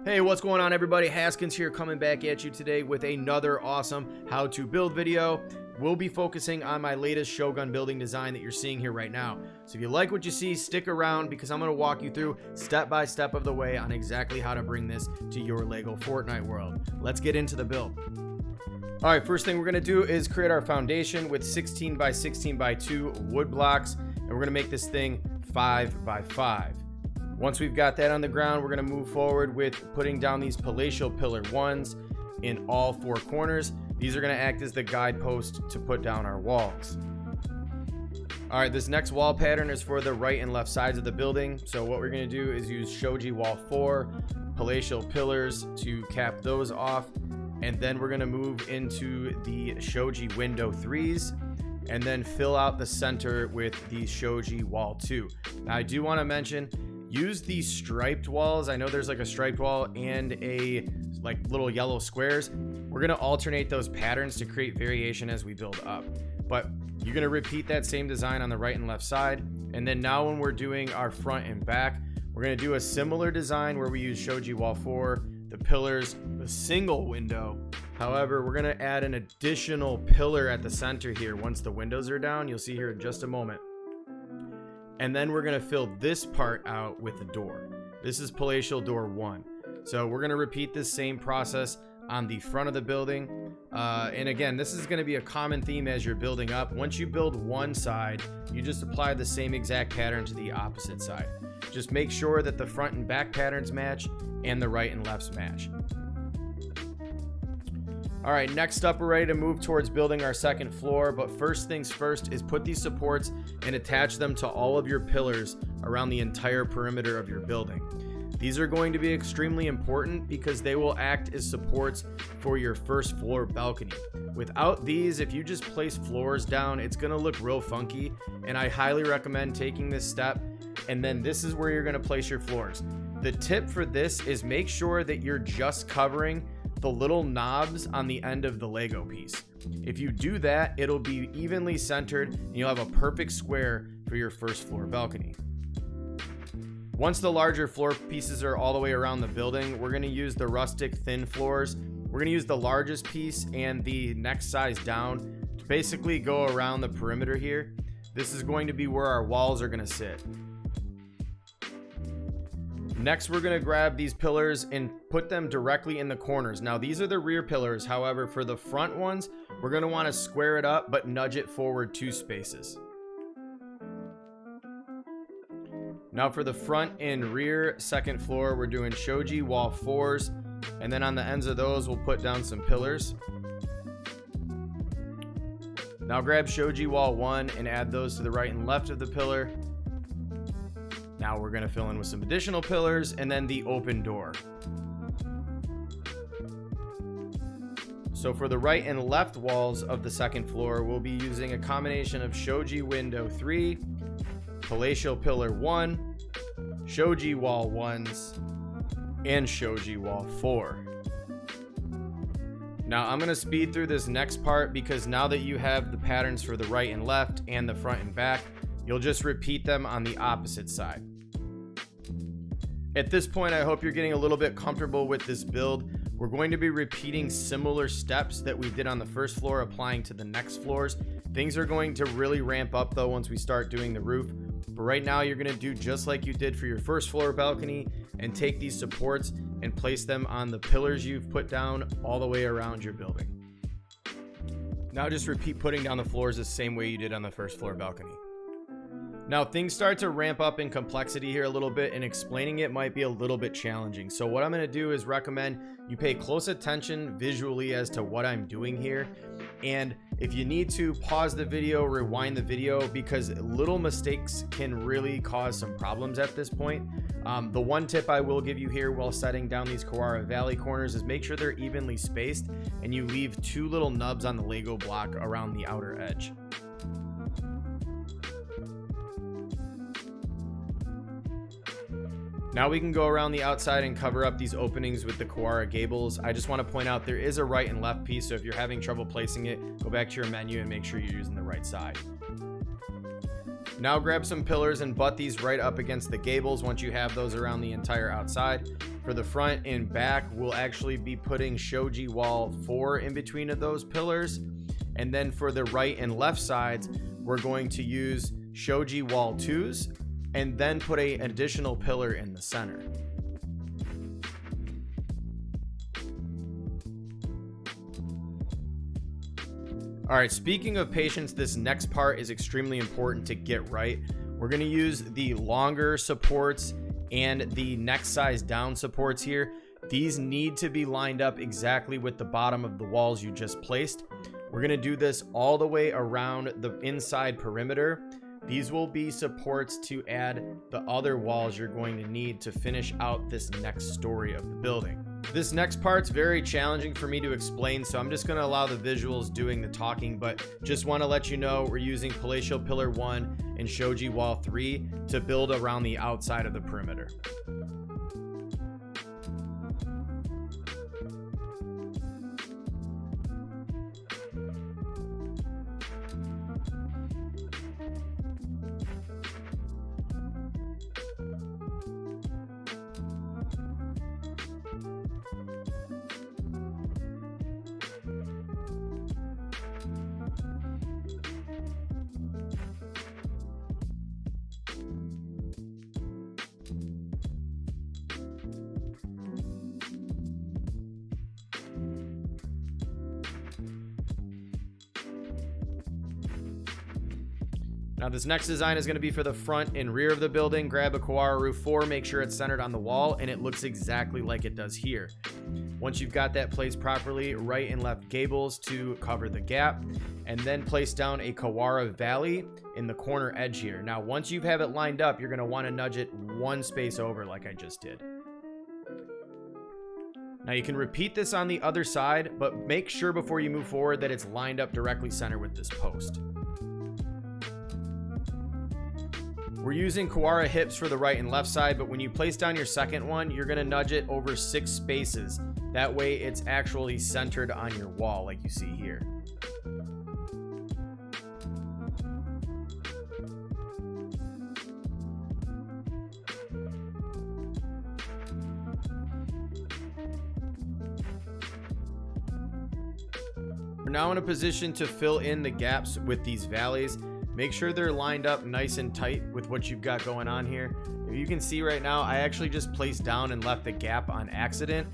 Hey, what's going on everybody? Haskins here, coming back at you today with another awesome how to build video. We'll be focusing on my latest Shogun building design that you're seeing here right now. So if you like what you see, stick around because I'm going to walk you through step by step of the way on exactly how to bring this to your Lego Fortnite world. Let's get into the build. All right, first thing we're going to do is create our foundation with 16 by 16 by 2 wood blocks, and we're going to make this thing 5 by 5. Once we've got that on the ground, we're going to move forward with putting down these palatial pillar ones in all four corners. These are going to act as the guidepost to put down our walls. All right, this next wall pattern is for the right and left sides of the building. So what we're going to do is use Shoji wall 4 palatial pillars to cap those off. And then we're going to move into the Shoji window 3s and then fill out the center with the Shoji wall 2. Now I do want to mention, use these striped walls. I know there's like a striped wall and a like little yellow squares. We're going to alternate those patterns to create variation as we build up. But you're going to repeat that same design on the right and left side. And then now when we're doing our front and back, we're going to do a similar design where we use Shoji wall 4, the pillars, the single window. However, we're going to add an additional pillar at the center here. Once the windows are down, you'll see here in just a moment. And then we're going to fill this part out with the door. This is palatial door 1. So we're going to repeat this same process on the front of the building. And again, this is going to be a common theme as you're building up. Once you build one side, you just apply the same exact pattern to the opposite side. Just make sure that the front and back patterns match and the right and lefts match. All right, next up, we're ready to move towards building our second floor. But first things first is put these supports and attach them to all of your pillars around the entire perimeter of your building. These are going to be extremely important because they will act as supports for your first floor balcony. Without these, if you just place floors down, it's going to look real funky. And I highly recommend taking this step. And then this is where you're going to place your floors. The tip for this is make sure that you're just covering the little knobs on the end of the Lego piece. If you do that, it'll be evenly centered and you'll have a perfect square for your first floor balcony. Once the larger floor pieces are all the way around the building, we're going to use the rustic thin floors. We're going to use the largest piece and the next size down to basically go around the perimeter here. This is going to be where our walls are going to sit. Next, we're going to grab these pillars and put them directly in the corners. Now, these are the rear pillars. However, for the front ones, we're going to want to square it up, but nudge it forward 2 spaces. Now, for the front and rear second floor, we're doing Shoji wall 4s. And then on the ends of those, we'll put down some pillars. Now, grab Shoji wall 1 and add those to the right and left of the pillar. Now we're going to fill in with some additional pillars and then the open door. So for the right and left walls of the second floor, we'll be using a combination of Shoji window 3, palatial pillar 1, Shoji wall 1s, and Shoji wall 4. Now I'm going to speed through this next part because now that you have the patterns for the right and left and the front and back, you'll just repeat them on the opposite side. At this point, I hope you're getting a little bit comfortable with this build. We're going to be repeating similar steps that we did on the first floor, applying to the next floors. Things are going to really ramp up though once we start doing the roof. But right now, you're going to do just like you did for your first floor balcony and take these supports and place them on the pillars you've put down all the way around your building. Now just repeat putting down the floors the same way you did on the first floor balcony. Now things start to ramp up in complexity here a little bit, and explaining it might be a little bit challenging. So what I'm going to do is recommend you pay close attention visually as to what I'm doing here. And if you need to, pause the video, rewind the video, because little mistakes can really cause some problems at this point. The one tip I will give you here while setting down these Kawara Valley corners is make sure they're evenly spaced and you leave 2 little nubs on the Lego block around the outer edge. Now we can go around the outside and cover up these openings with the Kawara gables. I just want to point out there is a right and left piece, so if you're having trouble placing it, go back to your menu and make sure you're using the right side. Now grab some pillars and butt these right up against the gables once you have those around the entire outside. For the front and back, we'll actually be putting Shoji wall 4 in between of those pillars. And then for the right and left sides, we're going to use Shoji wall 2s and then put an additional pillar in the center. All right, speaking of patience, this next part is extremely important to get right. We're going to use the longer supports and the next size down supports here. These need to be lined up exactly with the bottom of the walls you just placed. We're going to do this all the way around the inside perimeter. These will be supports to add the other walls you're going to need to finish out this next story of the building. This next part's very challenging for me to explain, so I'm just going to allow the visuals doing the talking, but just want to let you know we're using Palatial Pillar 1 and Shoji Wall 3 to build around the outside of the perimeter. Now this next design is going to be for the front and rear of the building. Grab a Kawara Roof 4, make sure it's centered on the wall, and it looks exactly like it does here. Once you've got that placed properly, right and left gables to cover the gap, and then place down a Kawara Valley in the corner edge here. Now once you have it lined up, you're going to want to nudge it one space over like I just did. Now you can repeat this on the other side, but make sure before you move forward that it's lined up directly center with this post. We're using Kawara hips for the right and left side, but when you place down your second one, you're going to nudge it over 6 spaces. That way it's actually centered on your wall like you see here. We're now in a position to fill in the gaps with these valleys. Make sure they're lined up nice and tight with what you've got going on here. If you can see right now, I actually just placed down and left the gap on accident.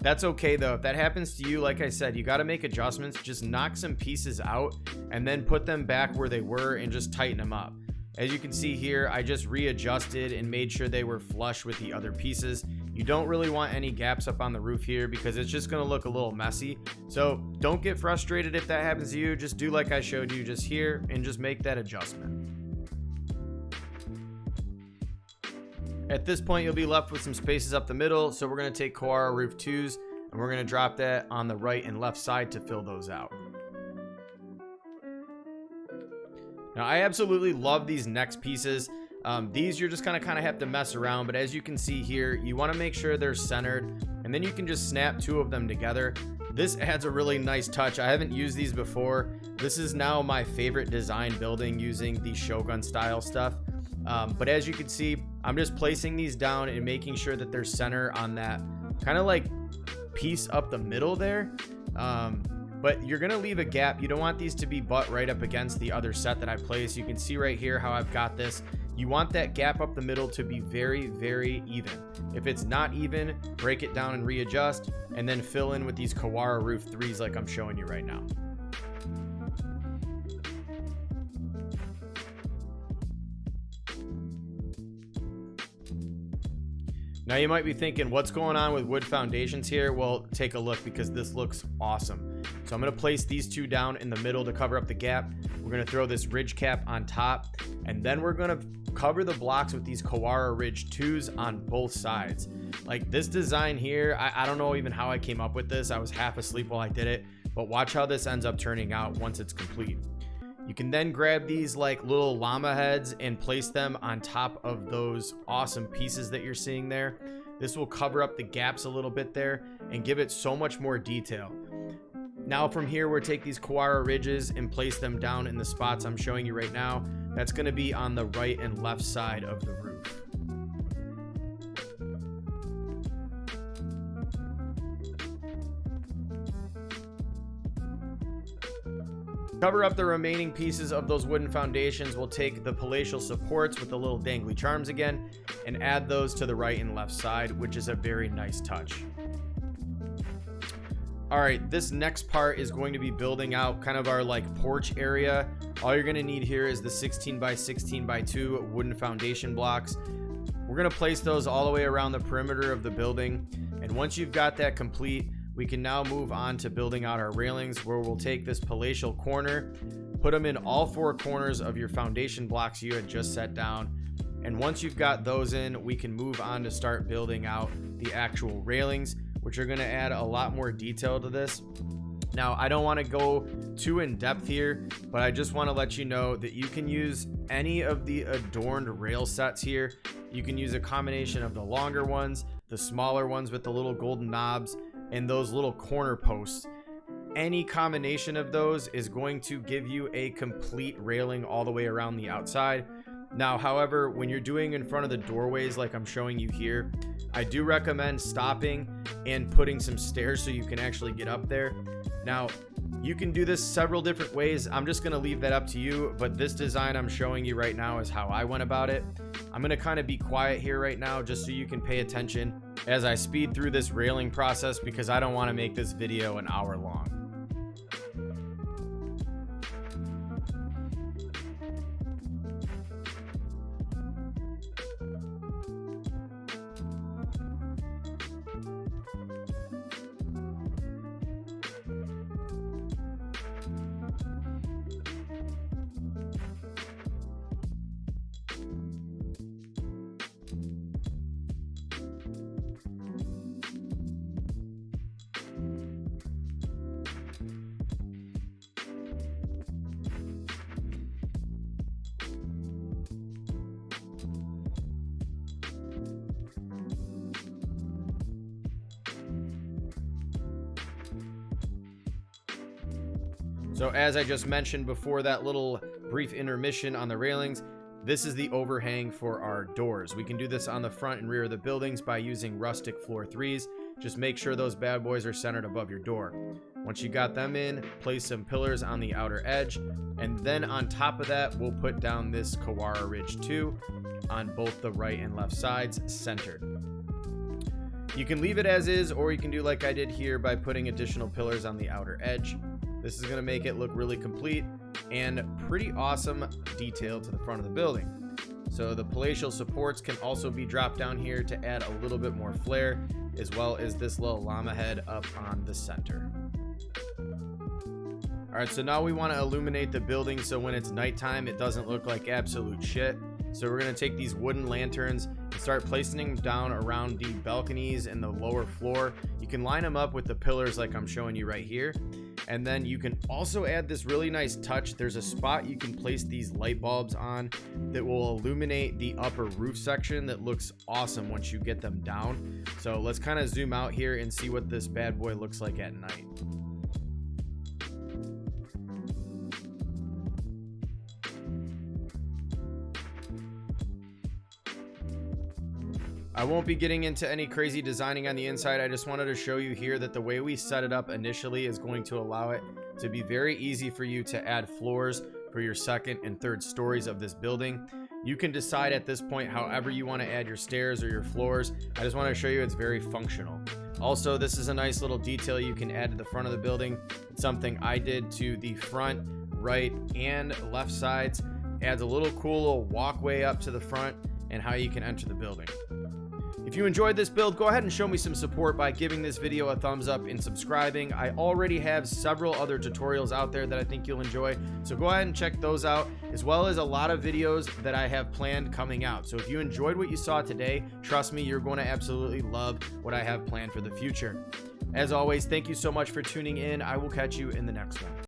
That's okay though. If that happens to you, like I said, you got to make adjustments. Just knock some pieces out and then put them back where they were and just tighten them up. As you can see here, I just readjusted and made sure they were flush with the other pieces. You don't really want any gaps up on the roof here because it's just going to look a little messy. So don't get frustrated if that happens to you. Just do like I showed you just here and just make that adjustment. At this point, you'll be left with some spaces up the middle. So we're going to take Kawara Roof 2s and we're going to drop that on the right and left side to fill those out. Now, I absolutely love these next pieces. These you're just kind of have to mess around, but as you can see here, you want to make sure they're centered, and then you can just snap 2 of them together. This adds a really nice touch. I haven't used these before. This is now my favorite design building using the Shogun style stuff. But as you can see, I'm just placing these down and making sure that they're center on that kind of like piece up the middle there. But you're going to leave a gap. You don't want these to be butt right up against the other set that I placed. You can see right here how I've got this. You want that gap up the middle to be very, very even. If it's not even, break it down and readjust, and then fill in with these Kawara Roof 3s like I'm showing you right now. Now you might be thinking, what's going on with wood foundations here? Well, take a look because this looks awesome. So I'm going to place these 2 down in the middle to cover up the gap. We're going to throw this ridge cap on top, and then we're going to cover the blocks with these Kawara Ridge 2s on both sides. Like this design here, I don't know even how I came up with this. I was half asleep while I did it, but watch how this ends up turning out once it's complete. You can then grab these like little llama heads and place them on top of those awesome pieces that you're seeing there. This will cover up the gaps a little bit there and give it so much more detail. Now from here, we'll take these Kawara ridges and place them down in the spots I'm showing you right now. That's going to be on the right and left side of the roof. Cover up the remaining pieces of those wooden foundations. We'll take the palatial supports with the little dangly charms again and add those to the right and left side, which is a very nice touch. All right, this next part is going to be building out kind of our like porch area. All you're going to need here is the 16 by 16 by 2 wooden foundation blocks. We're going to place those all the way around the perimeter of the building. And once you've got that complete, we can now move on to building out our railings, where we'll take this palatial corner, put them in all 4 corners of your foundation blocks you had just set down. And once you've got those in, we can move on to start building out the actual railings, which are going to add a lot more detail to this. Now, I don't want to go too in depth here, but I just want to let you know that you can use any of the adorned rail sets here. You can use a combination of the longer ones, the smaller ones with the little golden knobs, and those little corner posts. Any combination of those is going to give you a complete railing all the way around the outside. Now, however, when you're doing in front of the doorways like I'm showing you here, I do recommend stopping and putting some stairs so you can actually get up there. Now, you can do this several different ways. I'm just going to leave that up to you, but this design I'm showing you right now is how I went about it. I'm going to kind of be quiet here right now just so you can pay attention as I speed through this railing process, because I don't want to make this video an hour long. So as I just mentioned before that little brief intermission on the railings, this is the overhang for our doors. We can do this on the front and rear of the buildings by using rustic floor 3s. Just make sure those bad boys are centered above your door. Once you got them in, place some pillars on the outer edge, and then on top of that, we'll put down this Kawara Ridge 2 on both the right and left sides, centered. You can leave it as is, or you can do like I did here by putting additional pillars on the outer edge. This is going to make it look really complete and pretty awesome detail to the front of the building. So the palatial supports can also be dropped down here to add a little bit more flair, as well as this little llama head up on the center. All right, so now we want to illuminate the building so when it's nighttime, it doesn't look like absolute shit. So we're going to take these wooden lanterns and start placing them down around the balconies and the lower floor. You can line them up with the pillars like I'm showing you right here. And then you can also add this really nice touch. There's a spot you can place these light bulbs on that will illuminate the upper roof section that looks awesome once you get them down. So let's kind of zoom out here and see what this bad boy looks like at night. I won't be getting into any crazy designing on the inside. I just wanted to show you here that the way we set it up initially is going to allow it to be very easy for you to add floors for your second and third stories of this building. You can decide at this point however you want to add your stairs or your floors. I just want to show you it's very functional. Also, this is a nice little detail you can add to the front of the building. It's something I did to the front, right, and left sides. Adds a little cool little walkway up to the front and how you can enter the building. If you enjoyed this build, go ahead and show me some support by giving this video a thumbs up and subscribing. I already have several other tutorials out there that I think you'll enjoy, so go ahead and check those out, as well as a lot of videos that I have planned coming out. So if you enjoyed what you saw today, trust me, you're going to absolutely love what I have planned for the future. As always, thank you so much for tuning in. I will catch you in the next one.